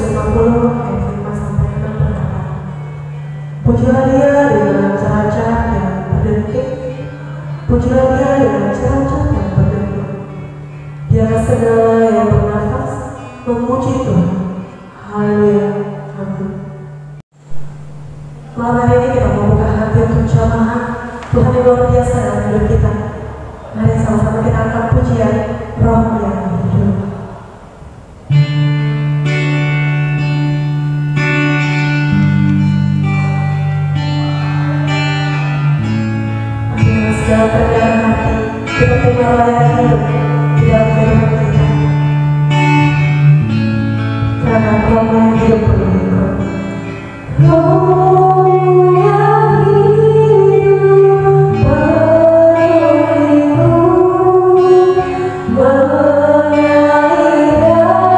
150 ayat 5 sampai 6 berkata, pujilah Dia dengan ceracah dan berdengking, pujilah Dia dengan ceracah dan berdengking. Biarlah segala yang bernafas memuji Tuhan. Haleluya. Amin. Malam hari ini kita membuka hati untuk jamaah Tuhan yang luar biasa dalam hidup kita. Mari sama-sama kita angkat pujian Roh yang hidup. Segala kerendahan hati kita terima layak hidup di dalam kehidupan kita, karena Roh yang hidup berikut. Roh yang hidup berikut mengalir dalammu.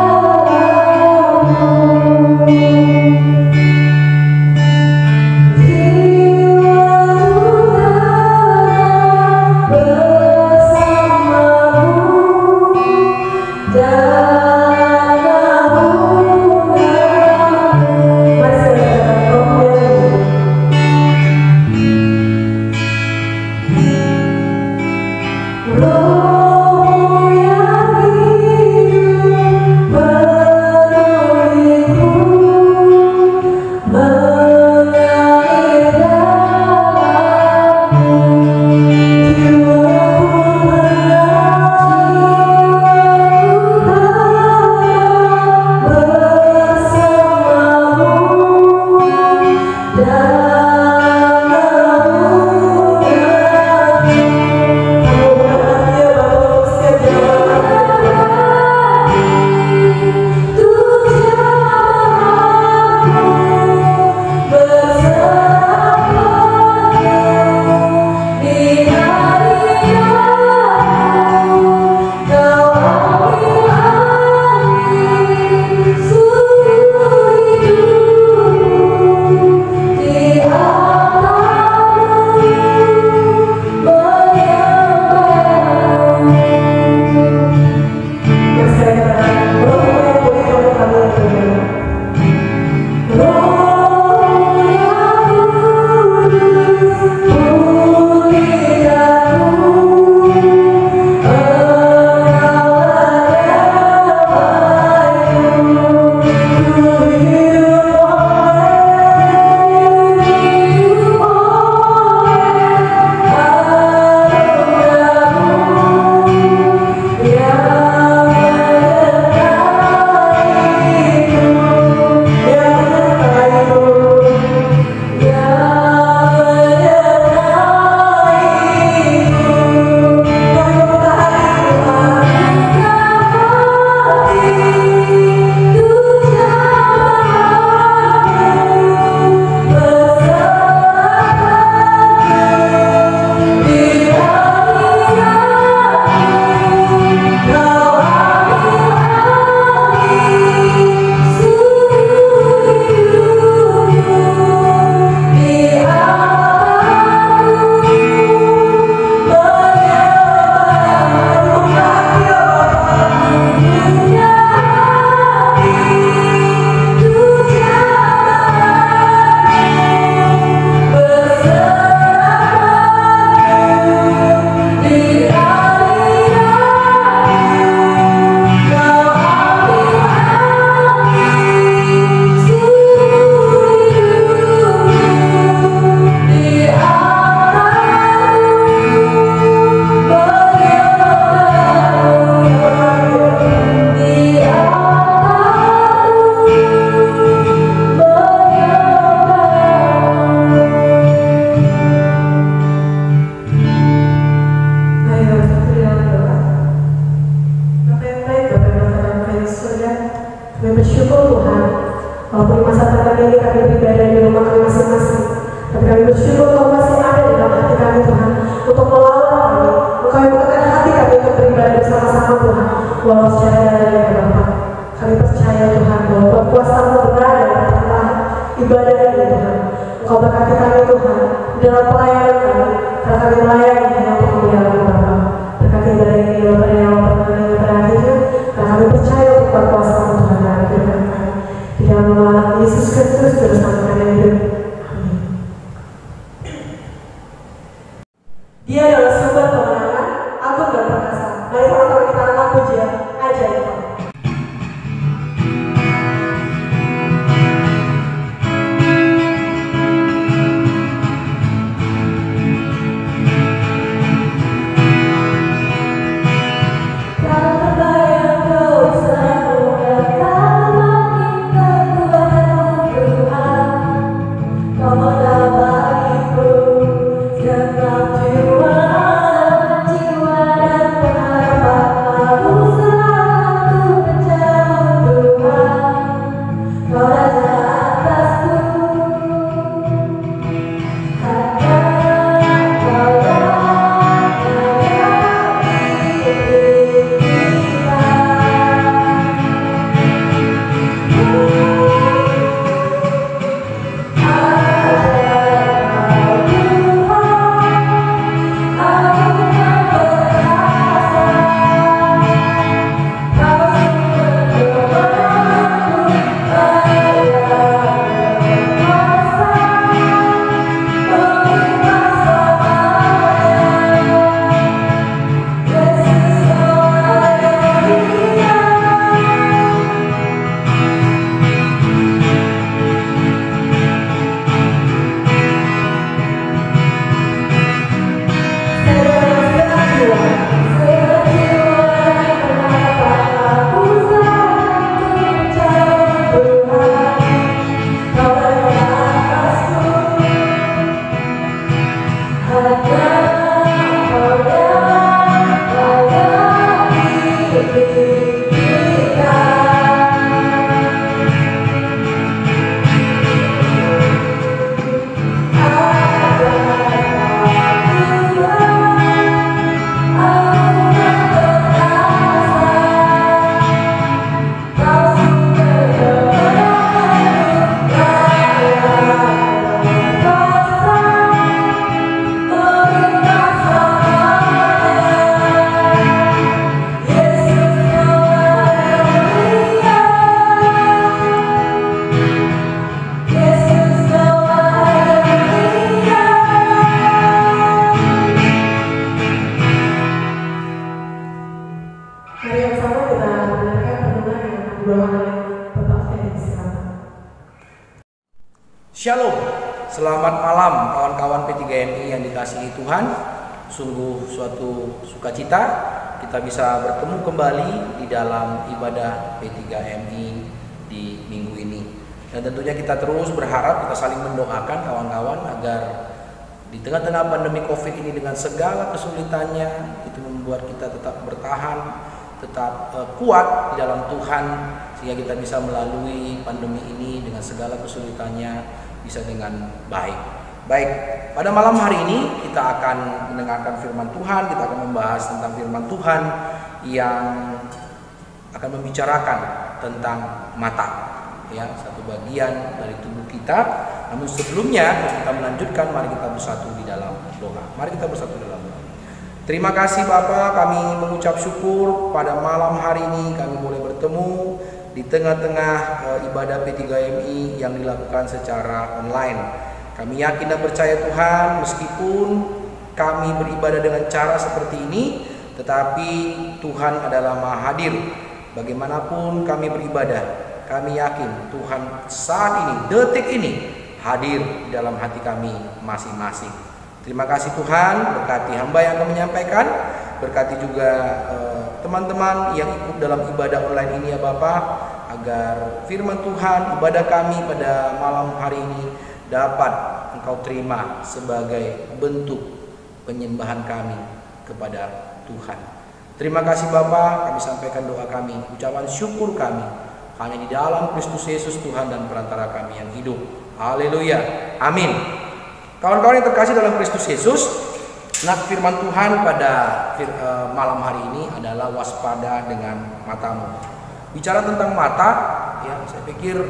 Walaupun di masa terkini ini kami beribadah di rumah kami masing-masing, tapi kami bersyukur Kau masih ada di dalam hati kami Tuhan, untuk melawat kami. Engkau yang bukakan hati kami untuk beribadah bersama-sama Tuhan, walau secara daring ya Bapa. Kami percaya Tuhan bahwa kuasa-Mu berada di tengah ibadah ini Tuhan. Engkau berkati kami Tuhan di dalam pelayanan kami, karena kami melayani hanya untuk kemuliaan Bapa. Berkati ibadah ini Bapak yang pertama yang terakhir, karena kami percaya untuk kuasa-Mu Tuhan dalam kehidupan kami. Di nama Yesus Kristus bersama kami hidup. Amin. Dia adalah sumber kemenangan, agung dan perkasa. Mari sama-sama kita angkat pujian ajaib. Shalom, selamat malam kawan-kawan P3MI yang dikasihi Tuhan. Sungguh suatu sukacita kita bisa bertemu kembali di dalam ibadah P3MI di minggu ini. Dan tentunya kita terus berharap, kita saling mendoakan kawan-kawan agar di tengah-tengah pandemi COVID ini dengan segala kesulitannya itu membuat kita tetap bertahan, tetap kuat di dalam Tuhan, sehingga kita bisa melalui pandemi ini dengan segala kesulitannya bisa dengan baik. Baik, pada malam hari ini kita akan mendengarkan firman Tuhan, kita akan membahas tentang firman Tuhan yang akan membicarakan tentang mata, ya, satu bagian dari tubuh kita. Namun sebelumnya kita melanjutkan, mari kita bersatu di dalam doa. Mari kita bersatu dalam doa. Terima kasih Bapa, kami mengucap syukur pada malam hari ini kami boleh bertemu di tengah-tengah ibadah P3MI yang dilakukan secara online. Kami yakin dan percaya Tuhan, meskipun kami beribadah dengan cara seperti ini, tetapi Tuhan adalah Maha Hadir. Bagaimanapun kami beribadah, kami yakin Tuhan saat ini, detik ini, hadir di dalam hati kami masing-masing. Terima kasih Tuhan, berkati hamba yang akan menyampaikan, berkati juga teman-teman yang ikut dalam ibadah online ini ya Bapak, agar firman Tuhan, ibadah kami pada malam hari ini dapat Engkau terima sebagai bentuk penyembahan kami kepada Tuhan. Terima kasih Bapak, kami sampaikan doa kami, ucapan syukur kami hanya di dalam Kristus Yesus Tuhan dan perantara kami yang hidup. Haleluya, amin. Kawan-kawan yang terkasih dalam Kristus Yesus, nah firman Tuhan pada malam hari ini adalah waspada dengan matamu. Bicara tentang mata, ya saya pikir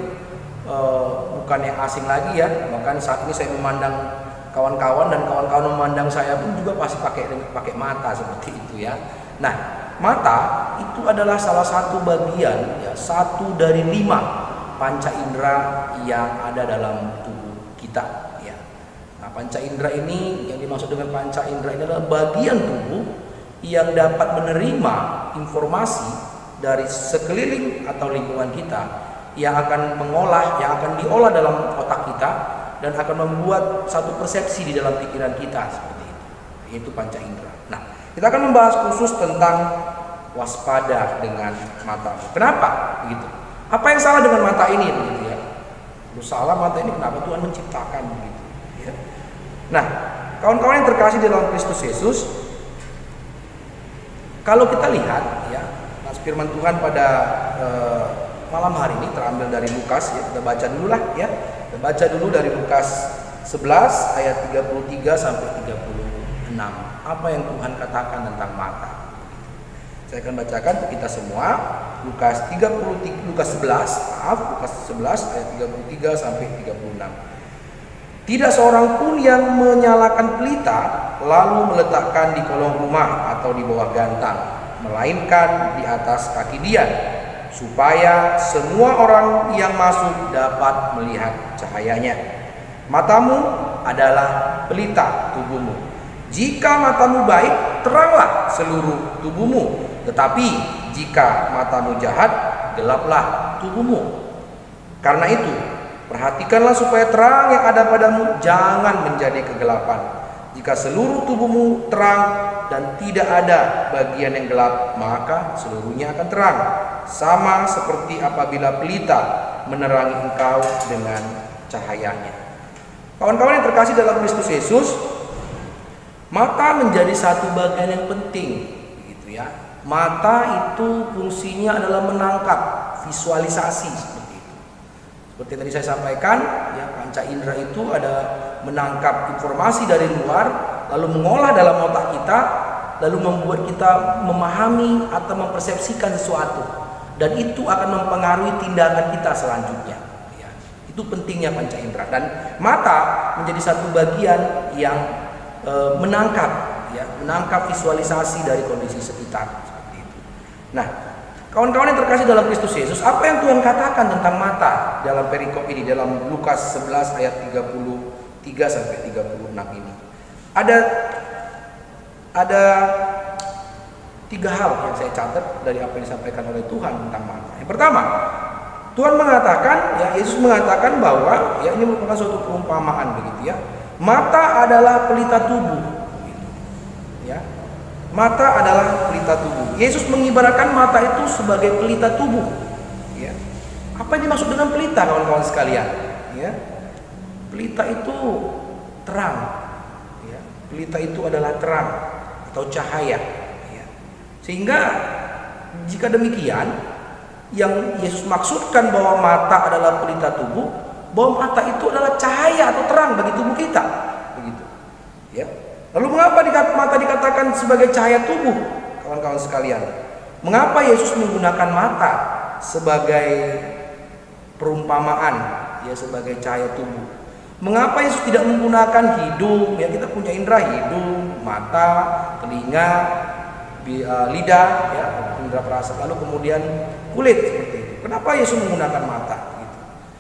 bukan yang asing lagi ya. Bahkan saat ini saya memandang kawan-kawan dan kawan-kawan memandang saya pun juga pasti pakai mata seperti itu ya. Nah, mata itu adalah salah satu bagian ya, 1 dari 5 panca indera yang ada dalam tubuh kita ya. Nah, panca indera ini, yang dimaksud dengan panca indera ini adalah bagian tubuh yang dapat menerima informasi dari sekeliling atau lingkungan kita, yang akan diolah dalam otak kita dan akan membuat satu persepsi di dalam pikiran kita seperti itu, yaitu panca indera. Nah, kita akan membahas khusus tentang waspada dengan mata. Kenapa begitu? Apa yang salah dengan mata ini begitu ya? Salah mata ini, kenapa Tuhan menciptakan begitu ya? Nah, kawan-kawan yang terkasih dalam Kristus Yesus, kalau kita lihat ya, firman Tuhan pada malam hari ini terambil dari Lukas ya. Kita baca dulu lah ya. Kita baca dulu dari Lukas 11 ayat 33 sampai 36. Apa yang Tuhan katakan tentang mata? Saya akan bacakan untuk kita semua. Lukas 11 ayat 33 sampai 36. Tidak seorang pun yang menyalakan pelita lalu meletakkan di kolong rumah atau di bawah gantang, melainkan di atas kaki dia, supaya semua orang yang masuk dapat melihat cahayanya. Matamu adalah pelita tubuhmu. Jika matamu baik, teranglah seluruh tubuhmu. Tetapi jika matamu jahat, gelaplah tubuhmu. Karena itu, perhatikanlah supaya terang yang ada padamu jangan menjadi kegelapan. Jika seluruh tubuhmu terang dan tidak ada bagian yang gelap, maka seluruhnya akan terang, sama seperti apabila pelita menerangi engkau dengan cahayanya. Kawan-kawan yang terkasih dalam Kristus Yesus, mata menjadi satu bagian yang penting, gitu ya. Mata itu fungsinya adalah menangkap, visualisasi seperti itu. Seperti tadi saya sampaikan, ya, panca indera itu ada menangkap informasi dari luar, lalu mengolah dalam otak kita, lalu membuat kita memahami atau mempersepsikan sesuatu, dan itu akan mempengaruhi tindakan kita selanjutnya. Ya, itu pentingnya panca indera, dan mata menjadi satu bagian yang menangkap, ya, menangkap visualisasi dari kondisi sekitar seperti itu. Nah, kawan-kawan yang terkasih dalam Kristus Yesus, apa yang Tuhan katakan tentang mata dalam perikop ini, dalam Lukas 11 ayat 33 sampai 36 ini? Ada 3 hal yang saya catat dari apa yang disampaikan oleh Tuhan tentang mata. Yang pertama, Tuhan mengatakan, ya, Yesus mengatakan bahwa, ya, ini merupakan suatu perumpamaan begitu ya. Mata adalah pelita tubuh. Ya. Mata adalah pelita tubuh. Yesus mengibaratkan mata itu sebagai pelita tubuh. Ya. Apa yang dimaksud dengan pelita, kawan-kawan sekalian? Ya. Pelita itu terang. Ya. Pelita itu adalah terang atau cahaya. Ya. Sehingga jika demikian, yang Yesus maksudkan bahwa mata adalah pelita tubuh, bahwa mata itu adalah cahaya atau terang bagi tubuh kita, begitu. Ya. Lalu mengapa mata dikatakan sebagai cahaya tubuh, kawan-kawan sekalian? Mengapa Yesus menggunakan mata sebagai perumpamaan, ya, sebagai cahaya tubuh? Mengapa Yesus tidak menggunakan hidung? Ya, kita punya indera hidung, mata, telinga, lidah, ya, indera perasa, lalu kemudian kulit seperti itu. Kenapa Yesus menggunakan mata?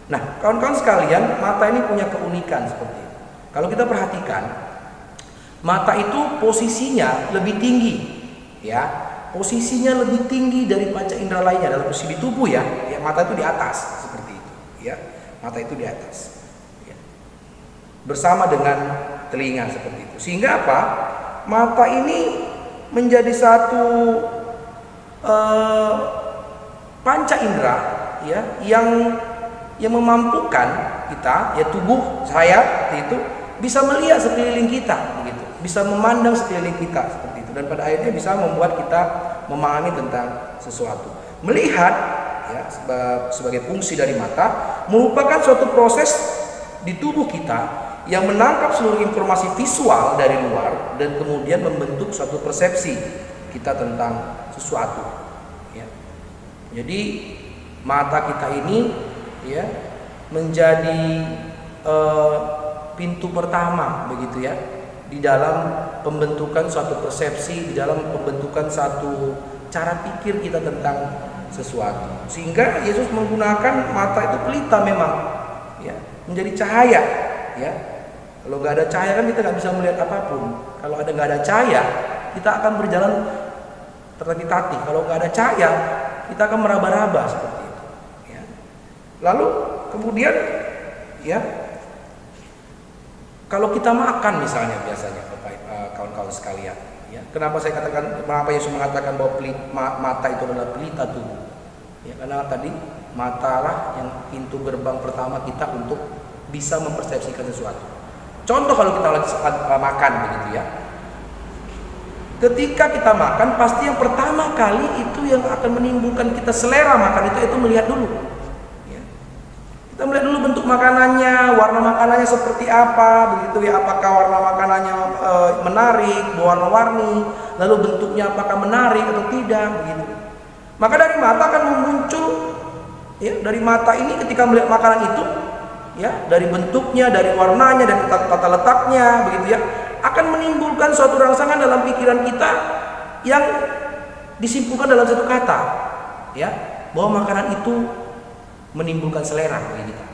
Nah, kawan-kawan sekalian, mata ini punya keunikan seperti itu. Kalau kita perhatikan, mata itu posisinya lebih tinggi, ya, posisinya lebih tinggi dari panca indera lainnya dalam posisi di tubuh, ya. Ya, mata itu di atas seperti itu, ya, mata itu di atas, ya. Bersama dengan telinga seperti itu. Sehingga apa? Mata ini menjadi satu panca indera, ya, yang memampukan kita, ya, tubuh saya itu bisa melihat sekeliling kita, begitu, bisa memandang sekeliling kita seperti itu, dan pada akhirnya bisa membuat kita memahami tentang sesuatu. Melihat, ya, sebagai fungsi dari mata merupakan suatu proses di tubuh kita yang menangkap seluruh informasi visual dari luar dan kemudian membentuk suatu persepsi kita tentang sesuatu. Ya. Jadi mata kita ini, ya, menjadi pintu pertama begitu ya di dalam pembentukan suatu persepsi, di dalam pembentukan satu cara pikir kita tentang sesuatu. Sehingga Yesus menggunakan mata itu pelita memang, ya, menjadi cahaya, ya. Kalau nggak ada cahaya kan kita nggak bisa melihat apapun. Kalau nggak ada cahaya, kita akan berjalan tertatih-tatih. Kalau nggak ada cahaya, kita akan meraba-raba seperti itu. Ya. Lalu kemudian, ya, kalau kita makan misalnya biasanya, kawan-kawan sekalian, ya, kenapa saya katakan, mengapa Yesus mengatakan bahwa mata itu adalah pelita tubuh? Ya, karena tadi mata lah yang pintu gerbang pertama kita untuk bisa mempersepsikan sesuatu. Contoh kalau kita lagi makan begitu ya. Ketika kita makan, pasti yang pertama kali itu yang akan menimbulkan kita selera makan itu melihat dulu. Ya. Kita melihat dulu bentuk makanannya, warna makanannya seperti apa, begitu ya. Apakah warna makanannya menarik, warna-warni, lalu bentuknya apakah menarik atau tidak, begitu. Maka dari mata akan muncul, ya, dari mata ini ketika melihat makanan itu, ya, dari bentuknya, dari warnanya, dari tata letaknya, begitu ya, akan menimbulkan suatu rangsangan dalam pikiran kita yang disimpulkan dalam satu kata, ya, bahwa makanan itu menimbulkan selera bagi kita.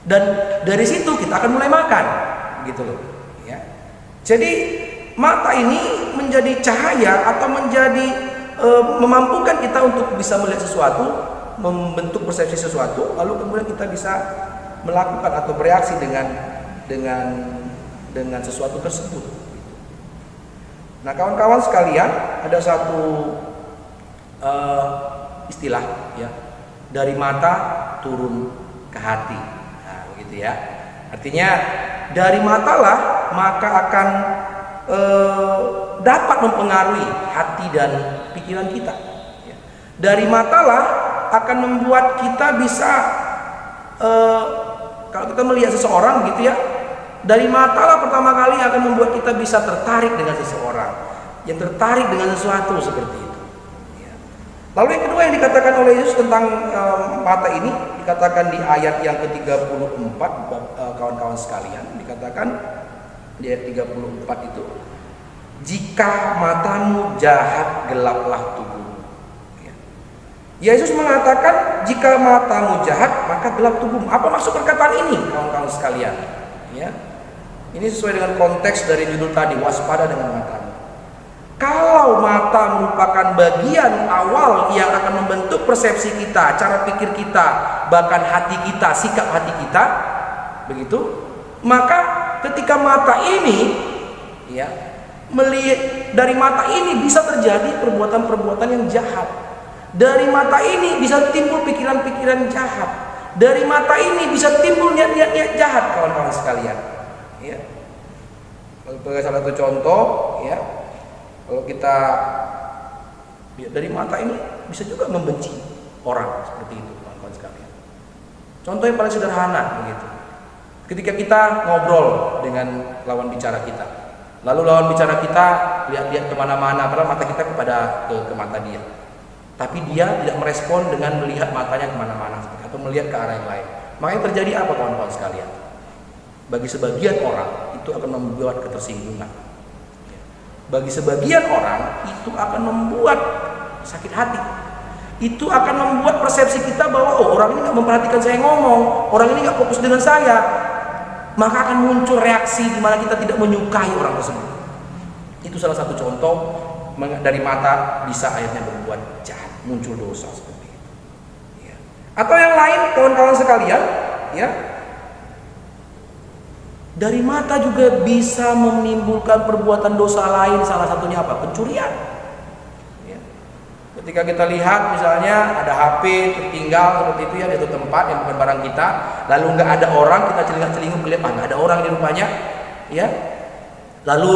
Dan dari situ kita akan mulai makan, gitu loh, ya. Jadi mata ini menjadi cahaya atau menjadi memampukan kita untuk bisa melihat sesuatu, membentuk persepsi sesuatu, lalu kemudian kita bisa melakukan atau bereaksi dengan sesuatu tersebut. Nah, kawan-kawan sekalian, ada satu istilah, ya, dari mata turun ke hati. Nah, begitu ya. Artinya dari matalah maka akan dapat mempengaruhi hati dan pikiran kita. Ya. Dari matalah akan membuat kita bisa, kalau kita melihat seseorang gitu ya, dari matalah pertama kali akan membuat kita bisa tertarik dengan seseorang, yang tertarik dengan sesuatu seperti itu. Ya. Lalu yang kedua yang dikatakan oleh Yesus tentang mata ini, dikatakan di ayat yang ke-34, kawan-kawan sekalian, dikatakan di ayat 34 itu, jika matamu jahat, gelaplah tubuhmu. Ya. Yesus mengatakan jika matamu jahat maka gelap tubuhmu. Apa maksud perkataan ini, kawan-kawan sekalian? Ya. Ini sesuai dengan konteks dari judul tadi, waspada dengan matamu. Kalau mata merupakan bagian awal yang akan membentuk persepsi kita, cara pikir kita, bahkan hati kita, sikap hati kita, begitu, maka ketika mata ini, ya, melihat dari mata ini bisa terjadi perbuatan-perbuatan yang jahat. Dari mata ini bisa timbul pikiran-pikiran jahat. Dari mata ini bisa timbul niat-niat jahat, kawan-kawan sekalian. Ya. Sebagai salah satu contoh, ya, kalau kita lihat dari mata ini bisa juga membenci orang seperti itu, kawan-kawan sekalian. Contoh yang paling sederhana begitu. Ketika kita ngobrol dengan lawan bicara kita, lalu lawan bicara kita lihat-lihat kemana-mana, padahal mata kita ke mata dia, tapi dia tidak merespon dengan melihat matanya kemana-mana atau melihat ke arah yang lain. Makanya terjadi apa, kawan-kawan sekalian? Bagi sebagian orang itu akan membuat ketersinggungan. Bagi sebagian orang itu akan membuat sakit hati. Itu akan membuat persepsi kita bahwa orang ini nggak memperhatikan saya ngomong, orang ini nggak fokus dengan saya. Maka akan muncul reaksi di mana kita tidak menyukai orang tersebut. Itu salah satu contoh dari mata bisa akhirnya berbuat jahat, muncul dosa seperti itu. Ya. Atau yang lain, kawan-kawan sekalian, ya, dari mata juga bisa menimbulkan perbuatan dosa lain. Salah satunya apa? Pencurian. Ketika kita lihat misalnya ada HP tertinggal seperti itu ya di satu tempat yang bukan barang kita, lalu nggak ada orang, kita celingak-celinguk melihat nggak ada orang di rumahnya, ya. Lalu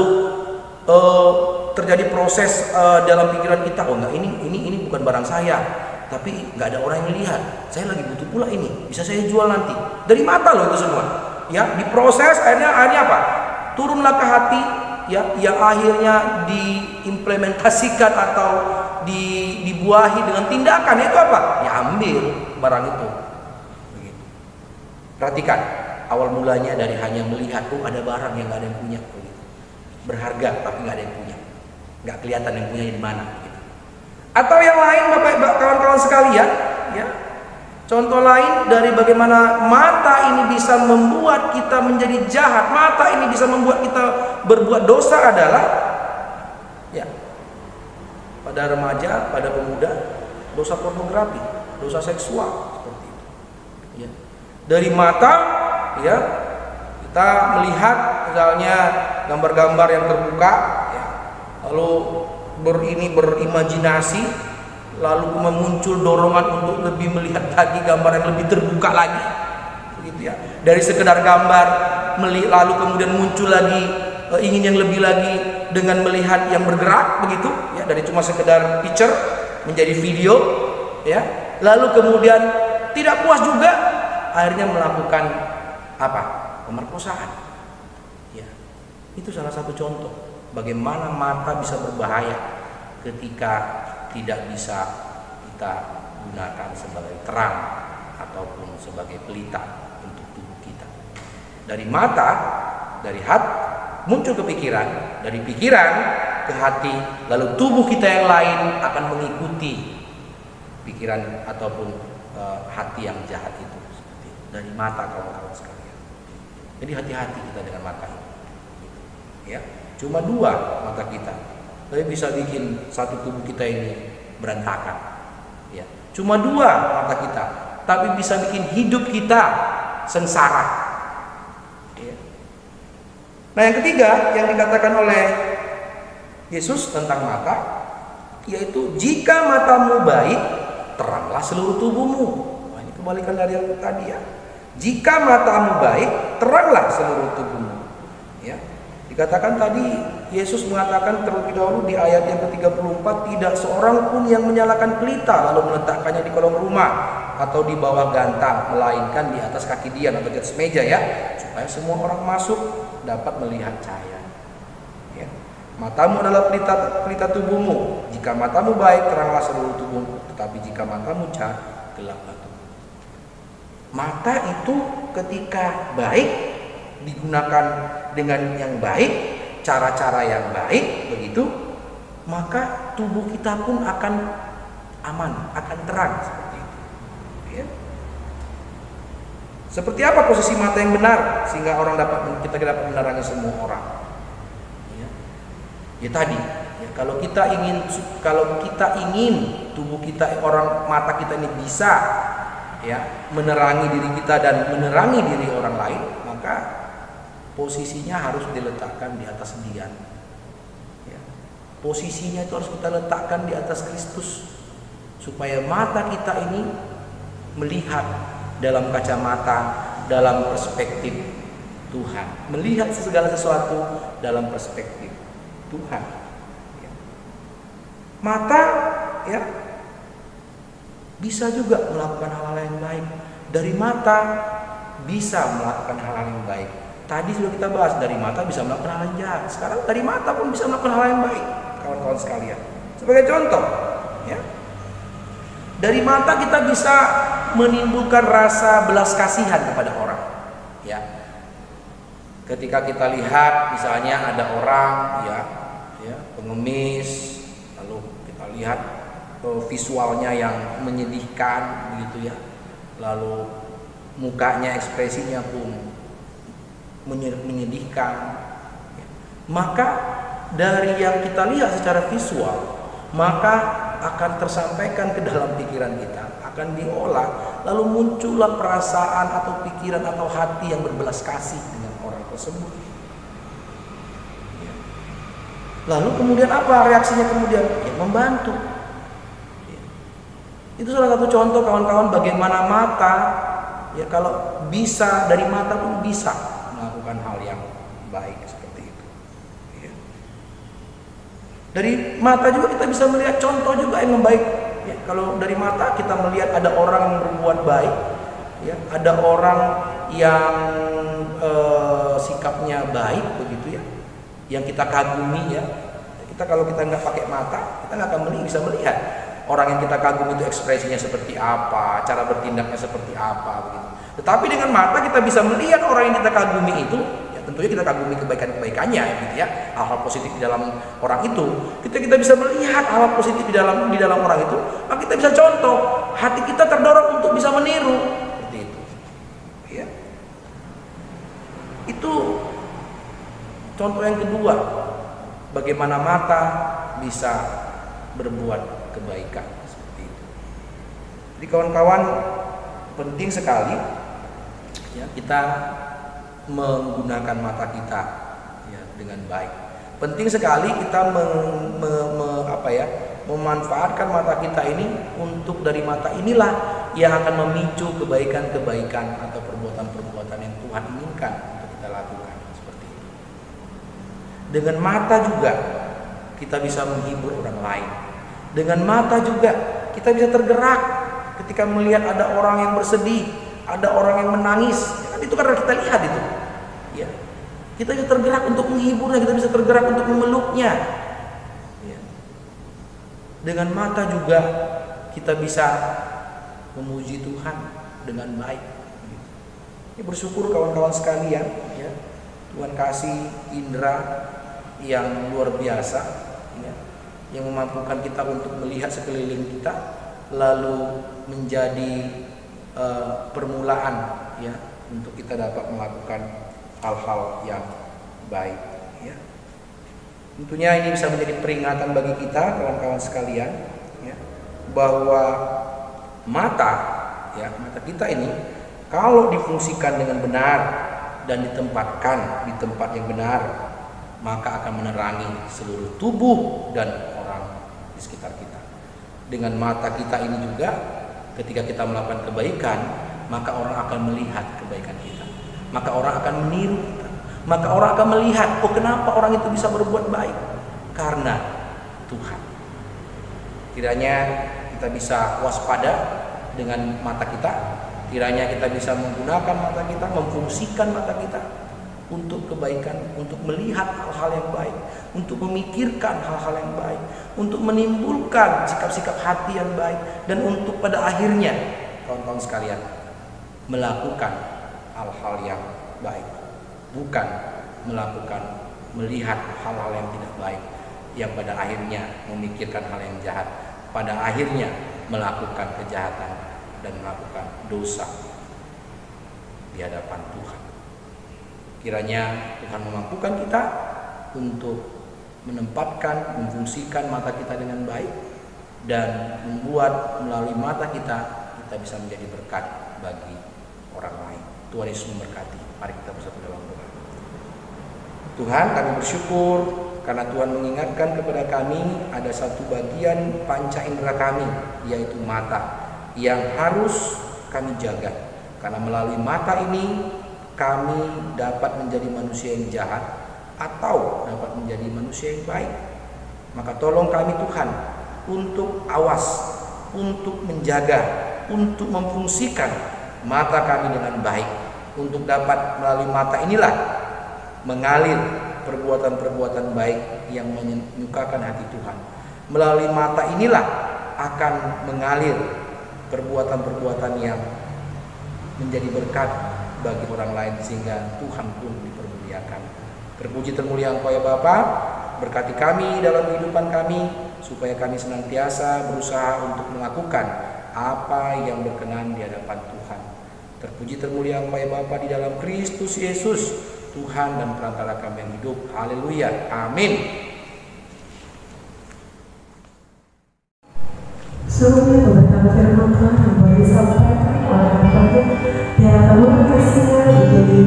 terjadi proses dalam pikiran kita, oh nggak, ini bukan barang saya, tapi nggak ada orang yang lihat, saya lagi butuh pula ini, bisa saya jual nanti. Dari mata loh itu semua, ya. Diproses akhirnya apa? Turunlah ke hati, ya, yang akhirnya diimplementasikan atau dibuahi dengan tindakan, itu apa? Ya, ambil barang itu. Begitu. Perhatikan, awal mulanya dari hanya melihat, ada barang yang nggak ada yang punya, begitu. Berharga tapi nggak ada yang punya, nggak kelihatan yang punya di mana. Begitu. Atau yang lain Bapak kawan-kawan sekalian, ya. Contoh lain dari bagaimana mata ini bisa membuat kita menjadi jahat, mata ini bisa membuat kita berbuat dosa adalah, ya, pada remaja, pada pemuda, dosa pornografi, dosa seksual seperti itu. Ya. Dari mata, ya, kita melihat misalnya gambar-gambar yang terbuka, ya, lalu berimajinasi, lalu muncul dorongan untuk lebih melihat lagi gambar yang lebih terbuka lagi, begitu ya. Dari sekedar gambar, lalu kemudian muncul lagi ingin yang lebih lagi dengan melihat yang bergerak, begitu ya. Dari cuma sekedar picture menjadi video, ya. Lalu kemudian tidak puas juga, akhirnya melakukan apa? Pemerkosaan. Ya, itu salah satu contoh bagaimana mata bisa berbahaya ketika tidak bisa kita gunakan sebagai terang ataupun sebagai pelita untuk tubuh kita. Dari mata, dari hati muncul ke pikiran, dari pikiran ke hati, lalu tubuh kita yang lain akan mengikuti pikiran ataupun hati yang jahat itu. Seperti dari mata, kawan-kawan sekalian. Jadi hati-hati kita dengan mata ini. Ya, cuma dua mata kita. Tapi bisa bikin satu tubuh kita ini berantakan. Ya. Cuma dua mata kita, tapi bisa bikin hidup kita sengsara. Ya. Nah, yang ketiga yang dikatakan oleh Yesus tentang mata, yaitu jika matamu baik, teranglah seluruh tubuhmu. Nah, ini kebalikan dari yang tadi ya. Jika matamu baik, teranglah seluruh tubuhmu. Ya. Dikatakan tadi, Yesus mengatakan terlebih dahulu di ayat yang ke-34, tidak seorang pun yang menyalakan pelita lalu meletakkannya di kolong rumah atau di bawah gantang, melainkan di atas kaki dian atau di atas meja, ya, supaya semua orang masuk dapat melihat cahaya. Ya. Matamu adalah pelita tubuhmu. Jika matamu baik, teranglah seluruh tubuhmu. Tetapi jika matamu jahat, gelaplah tubuhmu. Mata itu ketika baik, digunakan dengan yang baik, cara-cara yang baik, begitu, maka tubuh kita pun akan aman, akan terang seperti itu. Ya. Seperti apa posisi mata yang benar sehingga kita dapat menerangi semua orang? Ya tadi, ya, kalau kita ingin tubuh kita, mata kita ini bisa, ya, menerangi diri kita dan menerangi diri orang lain, maka posisinya harus diletakkan di atas dian. Ya. Posisinya itu harus kita letakkan di atas Kristus, supaya mata kita ini melihat dalam kacamata, dalam perspektif Tuhan, melihat segala sesuatu dalam perspektif Tuhan. Ya. Mata, ya, bisa juga melakukan hal-hal yang baik. Dari mata bisa melakukan hal-hal yang baik. Tadi sudah kita bahas, dari mata bisa melakukan hal yang jahat. Sekarang dari mata pun bisa melakukan hal yang baik, kawan-kawan sekalian. Sebagai contoh, ya, dari mata kita bisa menimbulkan rasa belas kasihan kepada orang. Ya, ketika kita lihat misalnya ada orang, ya, pengemis, lalu kita lihat visualnya yang menyedihkan, begitu ya, lalu mukanya, ekspresinya pun menyedihkan, maka dari yang kita lihat secara visual, maka akan tersampaikan ke dalam pikiran kita, akan diolah, lalu muncullah perasaan atau pikiran atau hati yang berbelas kasih dengan orang tersebut. Lalu kemudian apa reaksinya kemudian? Ya, membantu. Itu salah satu contoh, kawan-kawan, bagaimana mata, ya, kalau bisa, dari mata pun bisa melakukan hal yang baik seperti itu. Ya. Dari mata juga kita bisa melihat contoh juga yang baik. Ya, kalau dari mata kita melihat ada orang yang berbuat baik, ya, ada orang yang sikapnya baik, begitu ya, yang kita kagumi, ya. Kalau kita nggak pakai mata, kita nggak akan bisa melihat orang yang kita kagumi itu ekspresinya seperti apa, cara bertindaknya seperti apa, begitu. Tetapi dengan mata kita bisa melihat orang yang kita kagumi itu, ya, tentunya kita kagumi kebaikan-kebaikannya gitu ya, hal-hal positif di dalam orang itu. Kita bisa melihat hal positif di dalam orang itu, maka kita bisa contoh, hati kita terdorong untuk bisa meniru seperti itu. Ya. Itu contoh yang kedua, bagaimana mata bisa berbuat kebaikan seperti itu. Jadi kawan-kawan, penting sekali ya kita menggunakan mata kita ya dengan baik. Penting sekali kita memanfaatkan mata kita ini untuk dari mata inilah yang akan memicu kebaikan-kebaikan atau perbuatan-perbuatan yang Tuhan inginkan untuk kita lakukan seperti itu. Dengan mata juga kita bisa menghibur orang lain. Dengan mata juga kita bisa tergerak ketika melihat ada orang yang bersedih, ada orang yang menangis. Ya kan, itu karena kita lihat itu. Ya. Kita bisa tergerak untuk menghiburnya, kita bisa tergerak untuk memeluknya. Ya. Dengan mata juga kita bisa memuji Tuhan dengan baik. Ya, bersyukur kawan-kawan sekalian, ya. Tuhan kasih indera yang luar biasa, ya, yang memampukan kita untuk melihat sekeliling kita, lalu menjadi permulaan ya untuk kita dapat melakukan hal-hal yang baik ya. Tentunya ini bisa menjadi peringatan bagi kita kawan-kawan sekalian ya, bahwa mata kita ini kalau difungsikan dengan benar dan ditempatkan di tempat yang benar, maka akan menerangi seluruh tubuh dan orang di sekitar kita. Dengan mata kita ini juga, ketika kita melakukan kebaikan, maka orang akan melihat kebaikan kita, maka orang akan meniru kita, maka orang akan melihat, oh kenapa orang itu bisa berbuat baik? Karena Tuhan. Kiranya kita bisa waspada dengan mata kita, kiranya kita bisa menggunakan mata kita, memfungsikan mata kita untuk kebaikan, untuk melihat hal-hal yang baik, untuk memikirkan hal-hal yang baik, untuk menimbulkan sikap-sikap hati yang baik, dan untuk pada akhirnya kawan-kawan sekalian melakukan hal-hal yang baik, bukan melihat hal-hal yang tidak baik yang pada akhirnya memikirkan hal yang jahat, pada akhirnya melakukan kejahatan dan melakukan dosa di hadapan Tuhan. Kiranya Tuhan memampukan kita untuk menempatkan, memfungsikan mata kita dengan baik, dan membuat melalui mata kita bisa menjadi berkat bagi orang lain. Tuhan Yesus memberkati. Mari kita bersatu dalam doa. Tuhan, kami bersyukur karena Tuhan mengingatkan kepada kami ada satu bagian panca indera kami, yaitu mata, yang harus kami jaga. Karena melalui mata ini kami dapat menjadi manusia yang jahat atau dapat menjadi manusia yang baik. Maka tolong kami Tuhan untuk awas, untuk menjaga, untuk memfungsikan mata kami dengan baik, untuk dapat melalui mata inilah mengalir perbuatan-perbuatan baik yang menyukakan hati Tuhan. Melalui mata inilah akan mengalir perbuatan-perbuatan yang menjadi berkat bagi orang lain, sehingga Tuhan pun dipermuliakan. Terpuji termulia Engkau ya Bapa, berkati kami dalam kehidupan kami, supaya kami senantiasa berusaha untuk melakukan apa yang berkenan di hadapan Tuhan. Terpuji termulia Engkau ya Bapa di dalam Kristus Yesus, Tuhan dan perantara kami yang hidup. Haleluya, amin. Sungguhnya pemberitaan firman Tuhan yang boleh disampaikan oleh Bapak yang akan kasihnya menjadi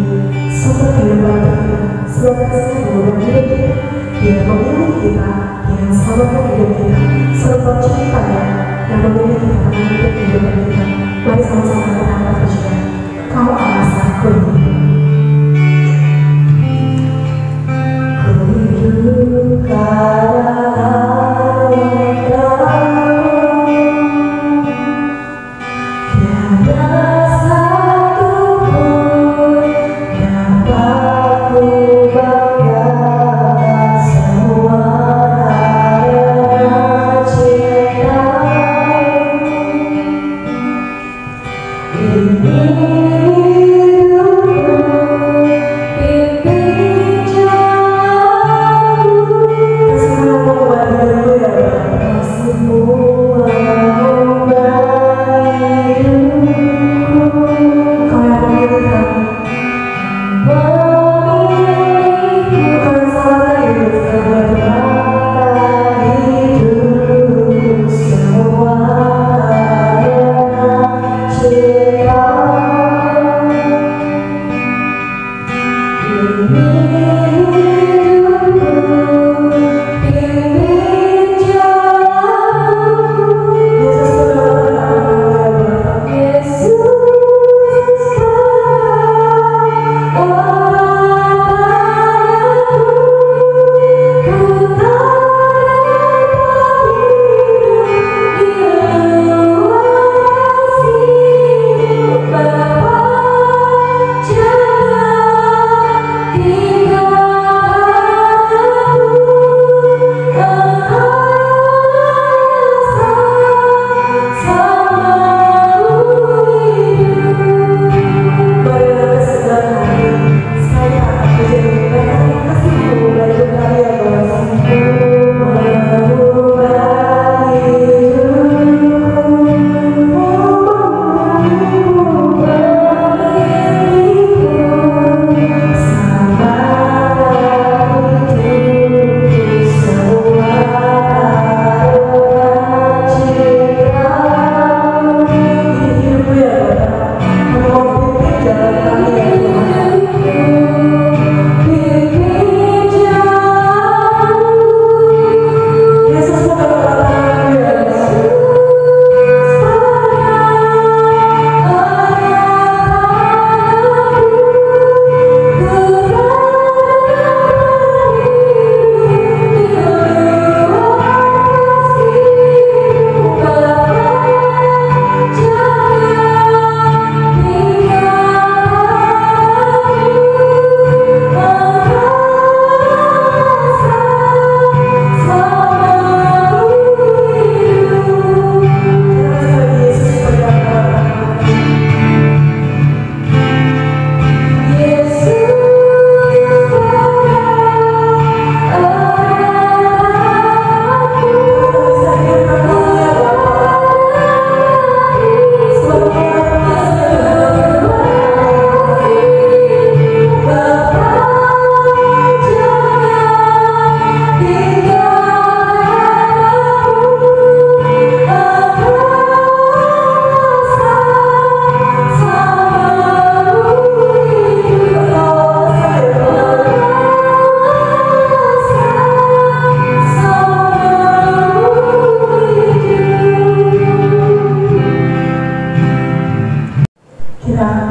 sumber kehidupan kita, sumber kasihnya kemudian hidup kita, dia memilih kita, dia selamatkan hidup kita, serta cintanya yang memilih kita menghidupkan kehidupan kita. Mari sama-sama kita angkat pujian. Kau alasanku hidup. Ku hidup karena Pimpin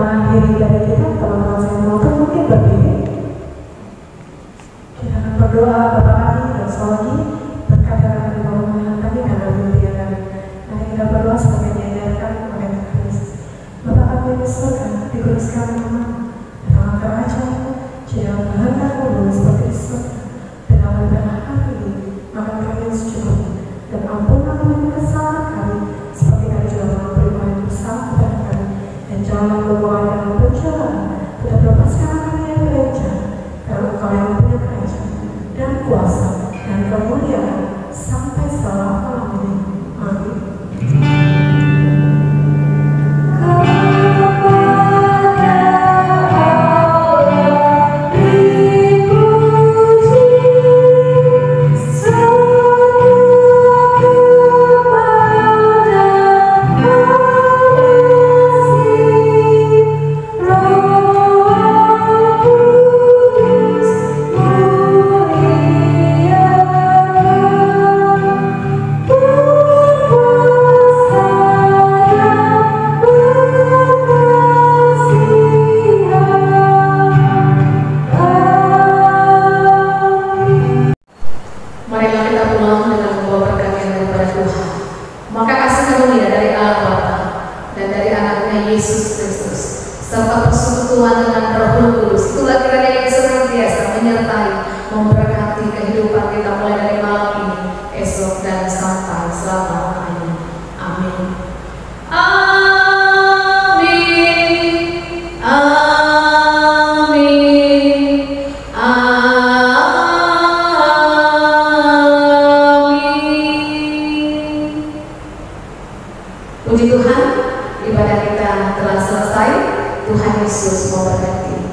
mengakhiri dari kita, teman-teman saya maupun mungkin berdiri. Kita akan berdoa Bapak kami dan sekali lagi berkat yang akan dibangun kami dan bermulia kami. Nanti kita berdoa sebagai diajarkan oleh Kristus. Bapak kami di surga, dikuduskan nama, datanglah kerajaan-Mu, jadilah kehendak-Mu bumi seperti di surga. Dan pada hari ini makan kami yang secukupnya, dan ampunlah kami kesalahan kami, seperti kami juga mengampuni orang yang bersalah kepada kami. Dan janganlah membawa dalam pencobaan, tetapi lepaskanlah kami dari yang jahat, karena Engkau yang punya kerajaan dan kuasa dan kemuliaan sampai selama-lamanya. Amin. Puji Tuhan, ibadah kita telah selesai. Tuhan Yesus memberkati.